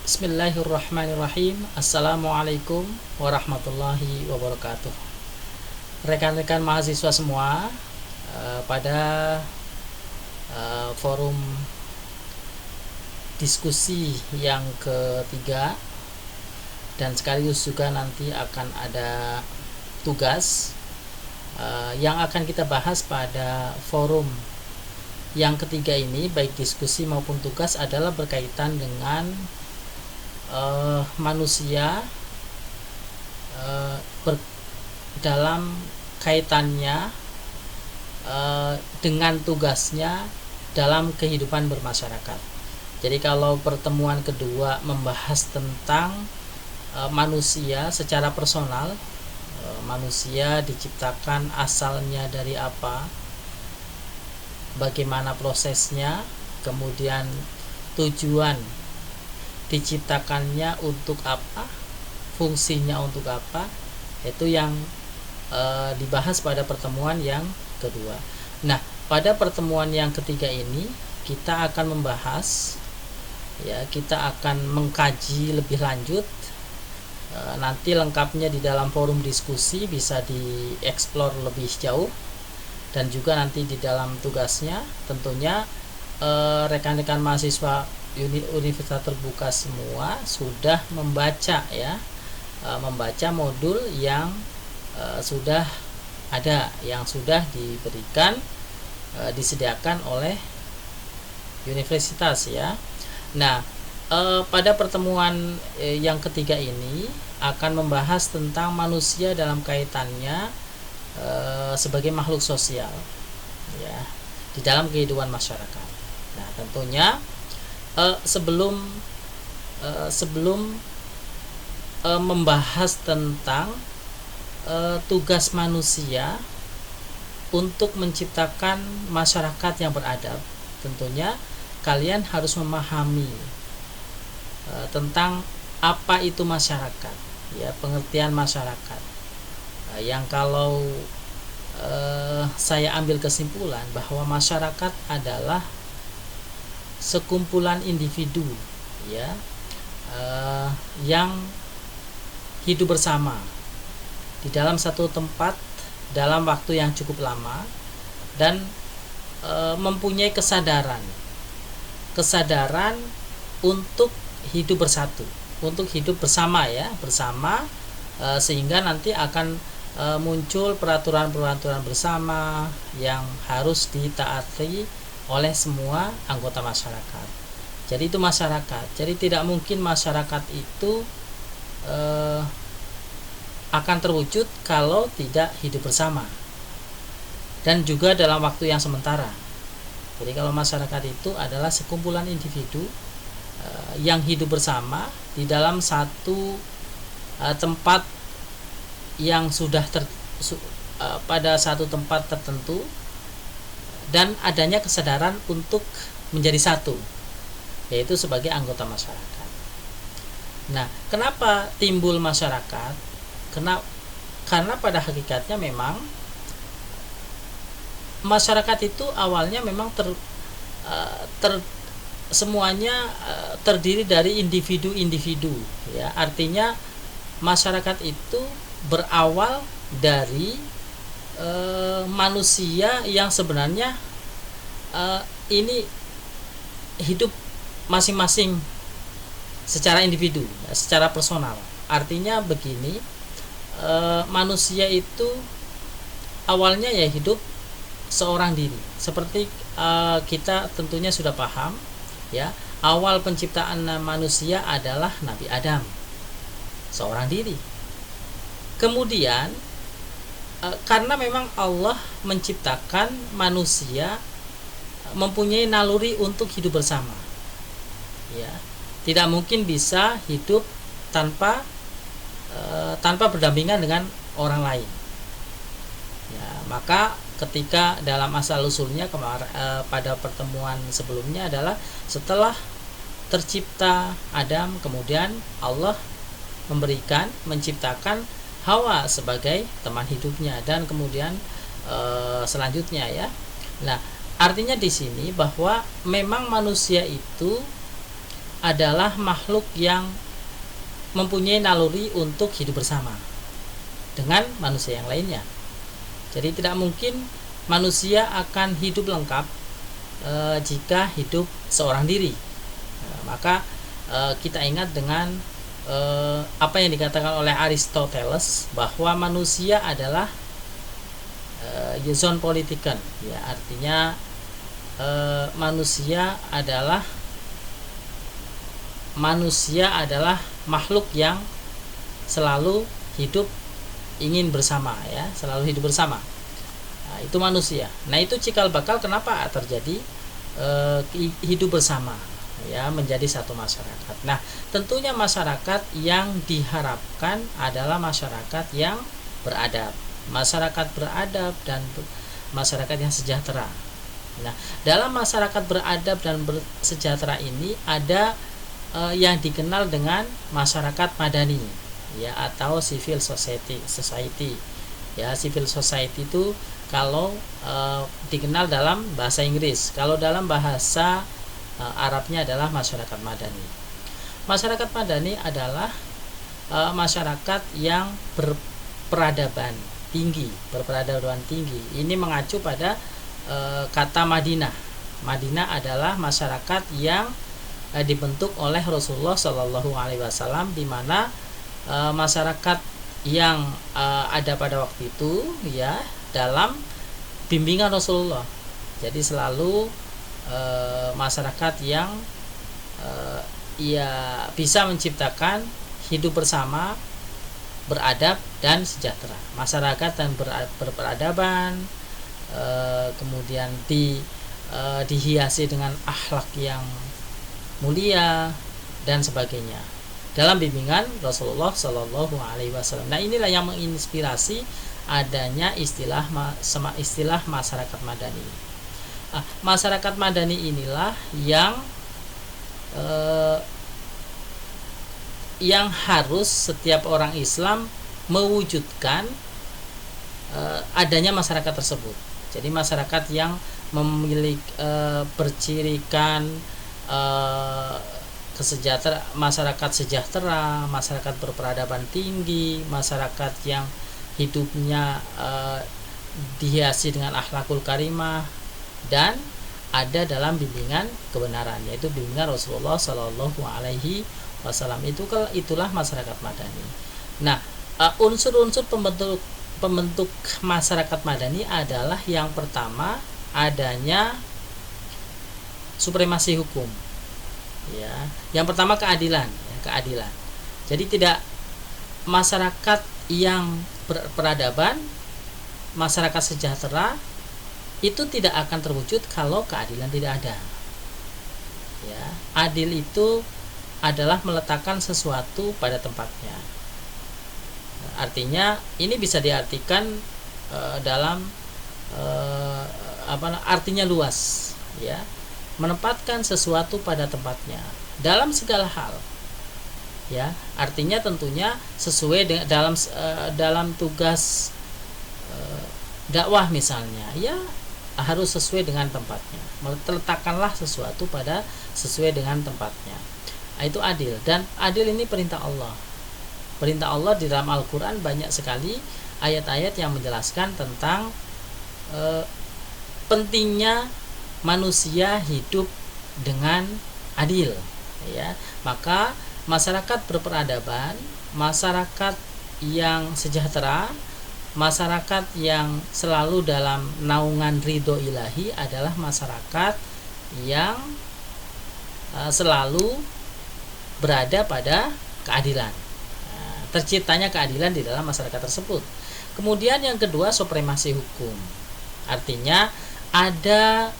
Bismillahirrahmanirrahim. Assalamualaikum warahmatullahi wabarakatuh. Rekan-rekan mahasiswa semua, pada forum diskusi yang ketiga dan sekaligus juga nanti akan ada tugas yang akan kita bahas pada forum yang ketiga ini, baik diskusi maupun tugas adalah berkaitan dengan manusia dalam kaitannya dengan tugasnya dalam kehidupan bermasyarakat. Jadi kalau pertemuan kedua membahas tentang manusia secara personal, manusia diciptakan asalnya dari apa, bagaimana prosesnya, kemudian tujuan diciptakannya untuk apa, fungsinya untuk apa, itu yang dibahas pada pertemuan yang kedua. Nah, pada pertemuan yang ketiga ini kita akan membahas, kita akan mengkaji lebih lanjut. Nanti lengkapnya di dalam forum diskusi bisa dieksplor lebih jauh, dan juga nanti di dalam tugasnya tentunya rekan-rekan mahasiswa Universitas Terbuka semua sudah membaca membaca modul yang sudah ada, yang sudah diberikan, disediakan oleh universitas ya. Nah, pada pertemuan yang ketiga ini akan membahas tentang manusia dalam kaitannya sebagai makhluk sosial ya di dalam kehidupan masyarakat. Nah, tentunya sebelum membahas tentang tugas manusia untuk menciptakan masyarakat yang beradab, tentunya kalian harus memahami tentang apa itu masyarakat, ya, pengertian masyarakat. Yang kalau saya ambil kesimpulan bahwa masyarakat adalah sekumpulan individu yang hidup bersama di dalam satu tempat dalam waktu yang cukup lama dan mempunyai kesadaran untuk hidup bersatu, untuk hidup bersama sehingga nanti akan muncul peraturan-peraturan bersama yang harus ditaati oleh semua anggota masyarakat. Jadi itu masyarakat. Jadi tidak mungkin masyarakat itu akan terwujud kalau tidak hidup bersama dan juga dalam waktu yang sementara. Jadi kalau masyarakat itu adalah sekumpulan individu yang hidup bersama di dalam satu tempat yang sudah pada satu tempat tertentu, dan adanya kesadaran untuk menjadi satu, yaitu sebagai anggota masyarakat. Nah, kenapa timbul masyarakat? Karena pada hakikatnya memang masyarakat itu awalnya memang semuanya terdiri dari individu-individu, ya. Artinya masyarakat itu berawal dari manusia yang sebenarnya ini hidup masing-masing secara individu, secara personal. Artinya begini, manusia itu awalnya ya hidup seorang diri. Seperti kita tentunya sudah paham ya, awal penciptaan manusia adalah Nabi Adam, seorang diri. Kemudian karena memang Allah menciptakan manusia mempunyai naluri untuk hidup bersama, ya, tidak mungkin bisa hidup tanpa berdampingan dengan orang lain, ya. Maka ketika dalam asal usulnya pada pertemuan sebelumnya adalah setelah tercipta Adam, kemudian Allah menciptakan Hawa sebagai teman hidupnya, dan kemudian selanjutnya ya. Nah, artinya di sini bahwa memang manusia itu adalah makhluk yang mempunyai naluri untuk hidup bersama dengan manusia yang lainnya. Jadi tidak mungkin manusia akan hidup lengkap jika hidup seorang diri. Maka kita ingat dengan apa yang dikatakan oleh Aristoteles, bahwa manusia adalah zoon politiken, ya, artinya manusia adalah makhluk yang selalu ingin bersama, ya, selalu hidup bersama. Nah, itu manusia. Nah, itu cikal bakal kenapa terjadi hidup bersama, ya, menjadi satu masyarakat. Nah, tentunya masyarakat yang diharapkan adalah masyarakat yang beradab, dan masyarakat yang sejahtera. Nah, dalam masyarakat beradab dan bersejahtera ini ada yang dikenal dengan masyarakat madani, ya, atau civil society. Ya, civil society itu kalau dikenal dalam bahasa Inggris, kalau dalam bahasa Arabnya adalah masyarakat madani. Masyarakat madani adalah masyarakat yang berperadaban tinggi. Ini mengacu pada kata Madinah. Madinah adalah masyarakat yang dibentuk oleh Rasulullah Shallallahu Alaihi Wasallam, di mana masyarakat yang ada pada waktu itu, ya, dalam bimbingan Rasulullah. Jadi selalu masyarakat yang bisa menciptakan hidup bersama, beradab dan sejahtera. Masyarakat dan berperadaban, kemudian dihiasi dengan akhlak yang mulia dan sebagainya, dalam bimbingan Rasulullah Shallallahu Alaihi Wasallam. Nah, inilah yang menginspirasi adanya istilah masyarakat madani. Masyarakat madani inilah yang harus setiap orang Islam mewujudkan adanya masyarakat tersebut. Jadi masyarakat yang memiliki bercirikan masyarakat sejahtera, masyarakat berperadaban tinggi, masyarakat yang hidupnya dihiasi dengan akhlakul karimah dan ada dalam bimbingan kebenaran, yaitu bimbingan Rasulullah Shallallahu Alaihi Wasallam. Itulah masyarakat madani. Nah, unsur-unsur pembentuk masyarakat madani adalah yang pertama adanya supremasi hukum, ya. Yang pertama keadilan. Jadi tidak masyarakat yang berperadaban, masyarakat sejahtera itu tidak akan terwujud kalau keadilan tidak ada. Ya, adil itu adalah meletakkan sesuatu pada tempatnya. Artinya ini bisa diartikan dalam artinya luas, ya. Menempatkan sesuatu pada tempatnya dalam segala hal, ya. Artinya tentunya sesuai dengan dalam tugas dakwah misalnya, ya, harus sesuai dengan tempatnya. Letakkanlah sesuatu pada sesuai dengan tempatnya. Itu adil, dan adil ini perintah Allah. Perintah Allah di dalam Al-Quran banyak sekali ayat-ayat yang menjelaskan tentang pentingnya manusia hidup dengan adil, ya. Maka masyarakat berperadaban, masyarakat yang sejahtera, masyarakat yang selalu dalam naungan ridho ilahi adalah masyarakat yang selalu berada pada keadilan. Terciptanya keadilan di dalam masyarakat tersebut. Kemudian yang kedua, supremasi hukum. Artinya ada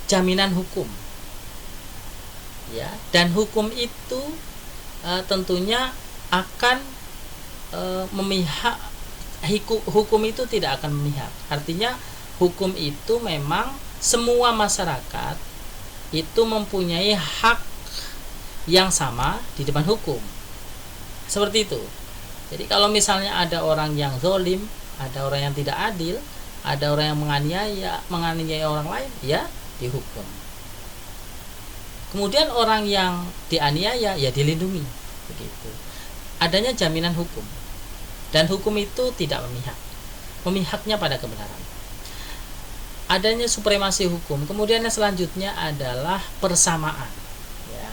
jaminan hukum, ya, dan hukum itu tentunya akan memihak. Hukum itu tidak akan memihak. Artinya hukum itu memang semua masyarakat itu mempunyai hak yang sama di depan hukum. Seperti itu. Jadi kalau misalnya ada orang yang zalim, ada orang yang tidak adil, ada orang yang menganiaya orang lain, ya dihukum. Kemudian orang yang dianiaya ya dilindungi, begitu. Adanya jaminan hukum, dan hukum itu tidak memihak, memihaknya pada kebenaran. Adanya supremasi hukum. Kemudian yang selanjutnya adalah persamaan, ya,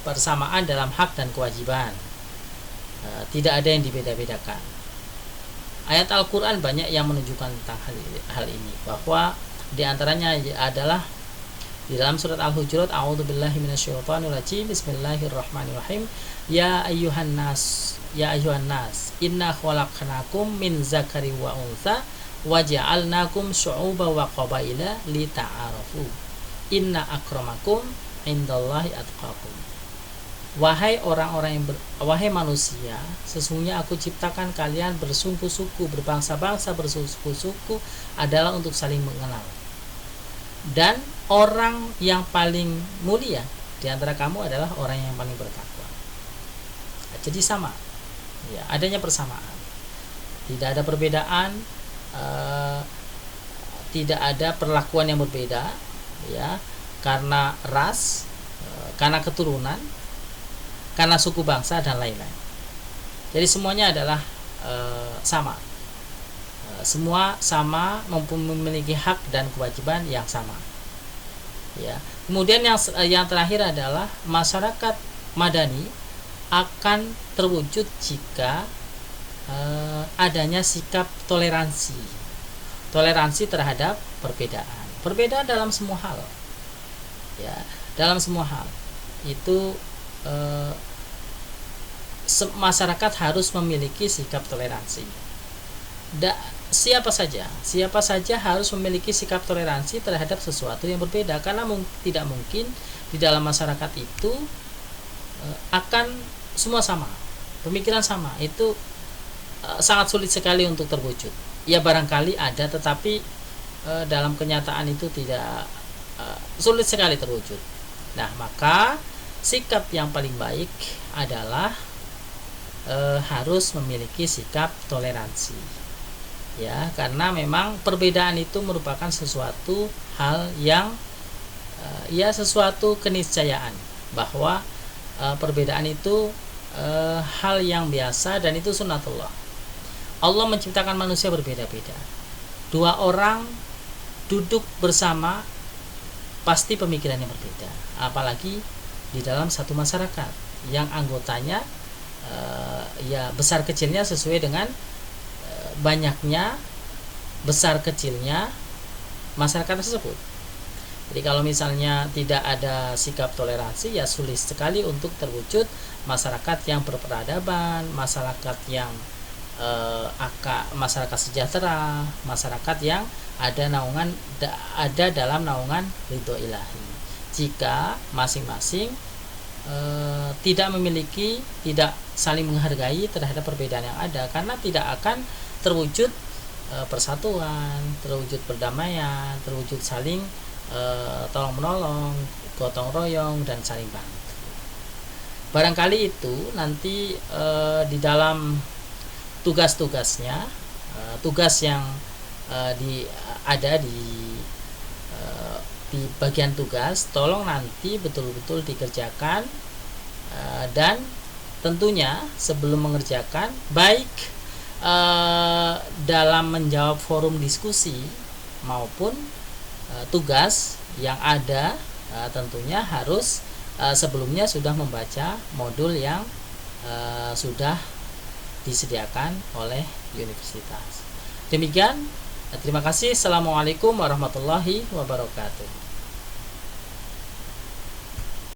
persamaan dalam hak dan kewajiban. Tidak ada yang dibeda-bedakan. Ayat Al-Quran banyak yang menunjukkan tentang hal ini, bahwa diantaranya adalah di dalam surat Al-Hujurat, a'udzubillahi minasyaitonirrajim, bismillahirrahmanirrahim, ya ayyuhan nas inna khalaqnakum min zakari wa untha wa ja'alnakum syu'uba wa qabaila lita'arafu inna akramakum indallahi atqakum. Wahai manusia, sesungguhnya aku ciptakan kalian bersuku-suku, berbangsa-bangsa, bersuku-suku adalah untuk saling mengenal. Dan orang yang paling mulia di antara kamu adalah orang yang paling bertakwa. Jadi sama, ya, adanya persamaan, tidak ada perbedaan, tidak ada perlakuan yang berbeda, ya, karena ras, karena keturunan, karena suku bangsa dan lain-lain. Jadi semuanya adalah sama, semua sama, memiliki hak dan kewajiban yang sama, ya. Kemudian yang terakhir adalah masyarakat madani akan terwujud jika adanya sikap toleransi terhadap perbedaan dalam semua hal, ya, dalam semua hal itu. Masyarakat harus memiliki sikap toleransi. Siapa saja harus memiliki sikap toleransi terhadap sesuatu yang berbeda, karena tidak mungkin di dalam masyarakat itu akan semua sama, pemikiran sama. Itu sangat sulit sekali untuk terwujud. Ya barangkali ada, tetapi dalam kenyataan itu tidak, sulit sekali terwujud. Nah, maka sikap yang paling baik adalah harus memiliki sikap toleransi, ya, karena memang perbedaan itu merupakan sesuatu hal yang ya, sesuatu keniscayaan bahwa perbedaan itu hal yang biasa, dan itu sunnatullah. Allah menciptakan manusia berbeda-beda. Dua orang duduk bersama pasti pemikirannya berbeda, apalagi di dalam satu masyarakat yang anggotanya ya besar kecilnya sesuai dengan banyaknya besar kecilnya masyarakat tersebut. Jadi kalau misalnya tidak ada sikap toleransi, ya sulit sekali untuk terwujud masyarakat yang berperadaban, masyarakat yang masyarakat sejahtera, masyarakat yang ada dalam naungan ridho ilahi. Jika masing-masing tidak saling menghargai terhadap perbedaan yang ada, karena tidak akan terwujud persatuan, terwujud perdamaian, terwujud saling tolong menolong, gotong royong, dan saling bantu. Barangkali itu nanti di dalam tugas-tugasnya, tugas yang ada di bagian tugas, tolong nanti betul-betul dikerjakan, dan tentunya sebelum mengerjakan, baik dalam menjawab forum diskusi maupun tugas yang ada, tentunya harus sebelumnya sudah membaca modul yang sudah disediakan oleh universitas. Demikian, terima kasih. Assalamualaikum warahmatullahi wabarakatuh.